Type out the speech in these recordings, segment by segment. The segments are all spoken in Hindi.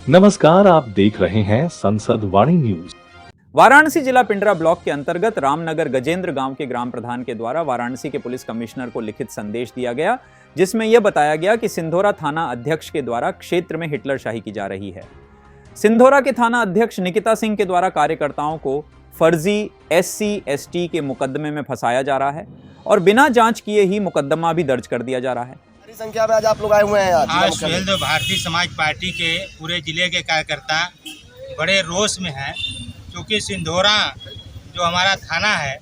नमस्कार, आप देख रहे हैं संसद वाणी न्यूज। वाराणसी जिला पिंडरा ब्लॉक के अंतर्गत रामनगर गजेंद्र गांव के ग्राम प्रधान के द्वारा वाराणसी के पुलिस कमिश्नर को लिखित संदेश दिया गया, जिसमें यह बताया गया कि सिंधोरा थाना अध्यक्ष के द्वारा क्षेत्र में हिटलरशाही की जा रही है। सिंधोरा के थाना अध्यक्ष निकिता सिंह के द्वारा कार्यकर्ताओं को फर्जी SC/ST के मुकदमे में फंसाया जा रहा है और बिना जांच किए ही मुकदमा भी दर्ज कर दिया जा रहा है। बड़ी संख्या में आज आप लोग आए हुए हैं। आज सुहेल देव भारतीय समाज पार्टी के पूरे जिले के कार्यकर्ता बड़े रोष में हैं, क्योंकि सिंधोरा जो हमारा थाना है,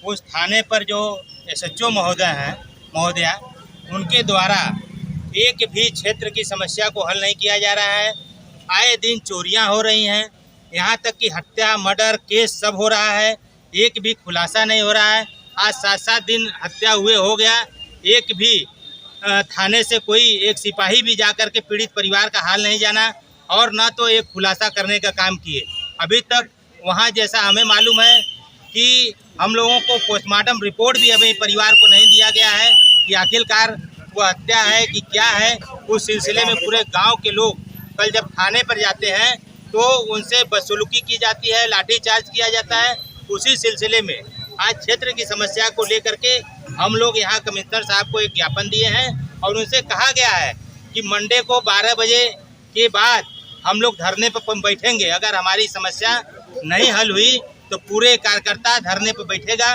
उस थाने पर जो SHO महोदया उनके द्वारा एक भी क्षेत्र की समस्या को हल नहीं किया जा रहा है। आए दिन चोरियां हो रही हैं, यहाँ तक कि हत्या मर्डर केस सब हो रहा है, एक भी खुलासा नहीं हो रहा है। आज 7-7 दिन हत्या हुए हो गया, एक भी थाने से कोई एक सिपाही भी जाकर के पीड़ित परिवार का हाल नहीं जाना और न तो एक खुलासा करने का काम किए। अभी तक वहाँ जैसा हमें मालूम है कि हम लोगों को पोस्टमार्टम रिपोर्ट भी अभी परिवार को नहीं दिया गया है कि आखिरकार वो हत्या है कि क्या है। उस सिलसिले में पूरे गांव के लोग कल जब थाने पर जाते हैं तो उनसे बदसलूकी की जाती है, लाठीचार्ज किया जाता है। उसी सिलसिले में आज क्षेत्र की समस्या को लेकर के हम लोग यहाँ कमिश्नर साहब को एक ज्ञापन दिए हैं और उनसे कहा गया है कि मंडे को 12 बजे के बाद हम लोग धरने पर बैठेंगे। अगर हमारी समस्या नहीं हल हुई तो पूरे कार्यकर्ता धरने पर बैठेगा,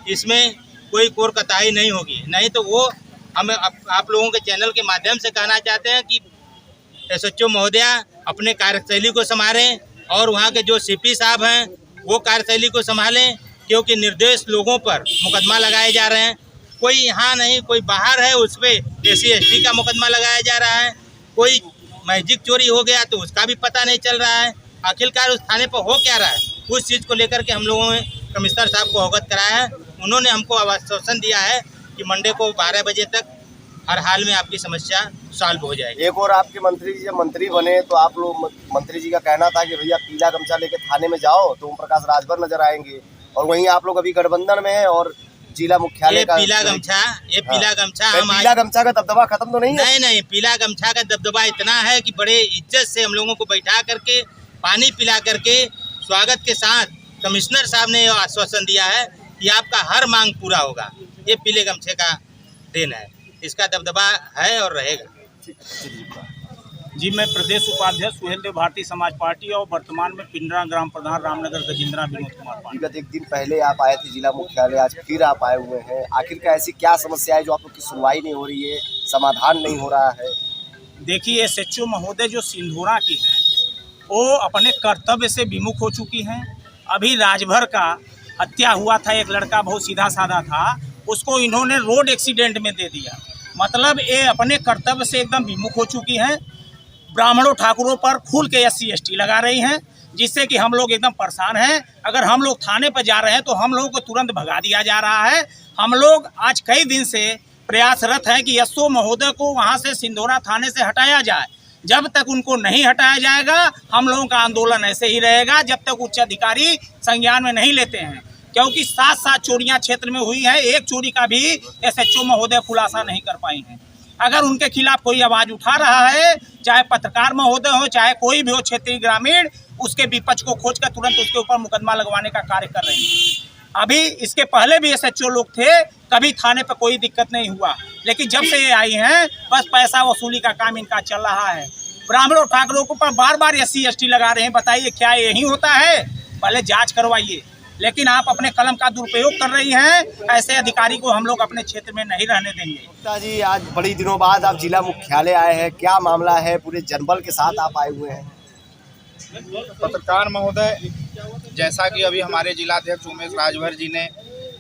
इसमें कोई कोर कताई नहीं होगी। नहीं तो वो हम आप लोगों के चैनल के माध्यम से कहना चाहते हैं कि SHO महोदया अपने कार्यशैली को संभालें और वहाँ के जो CP साहब हैं वो कार्यशैली को संभालें, क्योंकि निर्दोष लोगों पर मुकदमा लगाए जा रहे हैं। कोई यहाँ नहीं, कोई बाहर है, उस पर SC/ST का मुकदमा लगाया जा रहा है। कोई मैजिक चोरी हो गया तो उसका भी पता नहीं चल रहा है। आखिरकार उस थाने पर हो क्या रहा है, उस चीज़ को लेकर के हम लोगों ने कमिश्नर साहब को अवगत कराया है। उन्होंने हमको आश्वासन दिया है कि मंडे को 12 बजे तक हर हाल में आपकी समस्या सॉल्व हो जाएगी। एक और आपके मंत्री जी जब मंत्री बने तो आप लोग मंत्री जी का कहना था कि भैया पीला गमछा लेके थाने में जाओ तो ओम प्रकाश राजभर नजर आएंगे, और वहीं आप लोग अभी गठबंधन में है और जिला मुख्यालय का पीला गमछा पीला गमछा का दबदबा खत्म तो नहीं है? नहीं, पीला गमछा का दबदबा इतना है कि बड़े इज्जत से हम लोगों को बैठा करके पानी पिला करके स्वागत के साथ कमिश्नर साहब ने आश्वासन दिया है कि आपका हर मांग पूरा होगा। ये पीले गमछे का देन है, इसका दबदबा है और रहेगा। जी, मैं प्रदेश उपाध्यक्ष सुहेल देव भारतीय समाज पार्टी और वर्तमान में पिंडरा ग्राम प्रधान रामनगर गजेंद्रा विनोद कुमार पांडे। विगत एक दिन पहले आप आए थे जिला मुख्यालय, आज फिर आप आए हुए हैं। आखिरकार ऐसी क्या समस्या है जो आप लोग की सुनवाई नहीं हो रही है, समाधान नहीं हो रहा है? देखिए, SHO महोदय जो सिंधोरा की हैं वो अपने कर्तव्य से विमुख हो चुकी हैं। अभी राजभर का हत्या हुआ था, एक लड़का बहुत सीधा साधा था, उसको इन्होंने रोड एक्सीडेंट में दे दिया। मतलब ये अपने कर्तव्य से एकदम विमुख हो चुकी हैं। ब्राह्मणों ठाकुरों पर खुल के SC/ST लगा रही हैं, जिससे कि हम लोग एकदम परेशान हैं। अगर हम लोग थाने पर जा रहे हैं तो हम लोगों को तुरंत भगा दिया जा रहा है। हम लोग आज कई दिन से प्रयासरत हैं कि SHO महोदय को वहां से सिंधोरा थाने से हटाया जाए। जब तक उनको नहीं हटाया जाएगा हम लोगों का आंदोलन ऐसे ही रहेगा, जब तक उच्च अधिकारी संज्ञान में नहीं लेते हैं। क्योंकि 7 चोरियां क्षेत्र में हुई हैं, एक चोरी का भी SHO महोदय खुलासा नहीं कर पाई हैं। अगर उनके खिलाफ कोई आवाज़ उठा रहा है, चाहे पत्रकार महोदय हो, चाहे कोई भी हो, क्षेत्रीय ग्रामीण, उसके विपक्ष को खोज कर तुरंत उसके ऊपर मुकदमा लगवाने का कार्य कर रहे हैं। अभी इसके पहले भी SHO लोग थे, कभी थाने पर कोई दिक्कत नहीं हुआ, लेकिन जब से ये आई हैं बस पैसा वसूली का काम इनका चल रहा है। ब्राह्मणों ठाकुरों के ऊपर बार SC/ST लगा रहे हैं। बताइए क्या यही होता है? पहले जाँच करवाइए। लेकिन आप अपने कलम का दुरुपयोग कर रही हैं, ऐसे अधिकारी को हम लोग अपने क्षेत्र में नहीं रहने देंगे। गुप्ता जी, आज बड़ी दिनों बाद आप जिला मुख्यालय आए हैं, क्या मामला है? पूरे जनबल के साथ आप आए हुए हैं। पत्रकार महोदय, जैसा कि अभी हमारे जिलाध्यक्ष उमेश राजभर जी ने,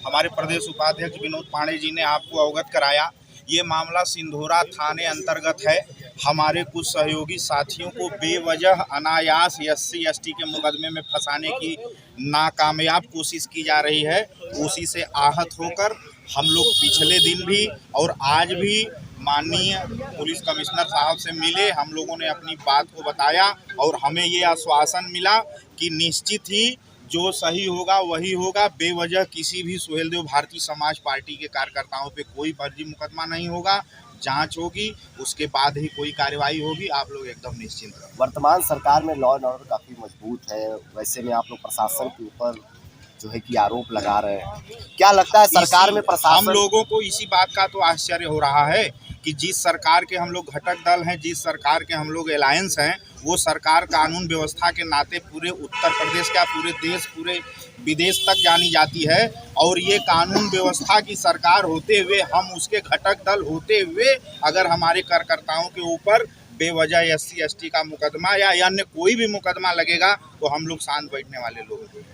हमारे प्रदेश उपाध्यक्ष विनोद पांडे जी ने आपको अवगत कराया, ये मामला सिंधोरा थाने अंतर्गत है। हमारे कुछ सहयोगी साथियों को बेवजह अनायास SC/ST के मुकदमे में फंसाने की नाकामयाब कोशिश की जा रही है। उसी से आहत होकर हम लोग पिछले दिन भी और आज भी माननीय पुलिस कमिश्नर साहब से मिले। हम लोगों ने अपनी बात को बताया और हमें ये आश्वासन मिला कि निश्चित ही जो सही होगा वही होगा। बेवजह किसी भी सुहेल देव भारतीय समाज पार्टी के कार्यकर्ताओं पे कोई फर्जी मुकदमा नहीं होगा। जांच होगी, उसके बाद ही कोई कार्रवाई होगी। आप लोग एकदम निश्चिंत रहें। वर्तमान सरकार में लॉ एंड ऑर्डर काफ़ी मजबूत है, वैसे में आप लोग प्रशासन के ऊपर जो है कि आरोप लगा रहे हैं, क्या लगता है सरकार में प्रशासन? हम लोगों को इसी बात का तो आश्चर्य हो रहा है कि जिस सरकार के हम लोग घटक दल हैं, जिस सरकार के हम लोग अलायंस हैं, वो सरकार कानून व्यवस्था के नाते पूरे उत्तर प्रदेश का, पूरे देश, पूरे विदेश तक जानी जाती है। और ये कानून व्यवस्था की सरकार होते हुए, हम उसके घटक दल होते हुए, अगर हमारे कार्यकर्ताओं के ऊपर बेवजह SC ST का मुकदमा या अन्य कोई भी मुकदमा लगेगा तो हम लोग शांत बैठने वाले लोग हैं।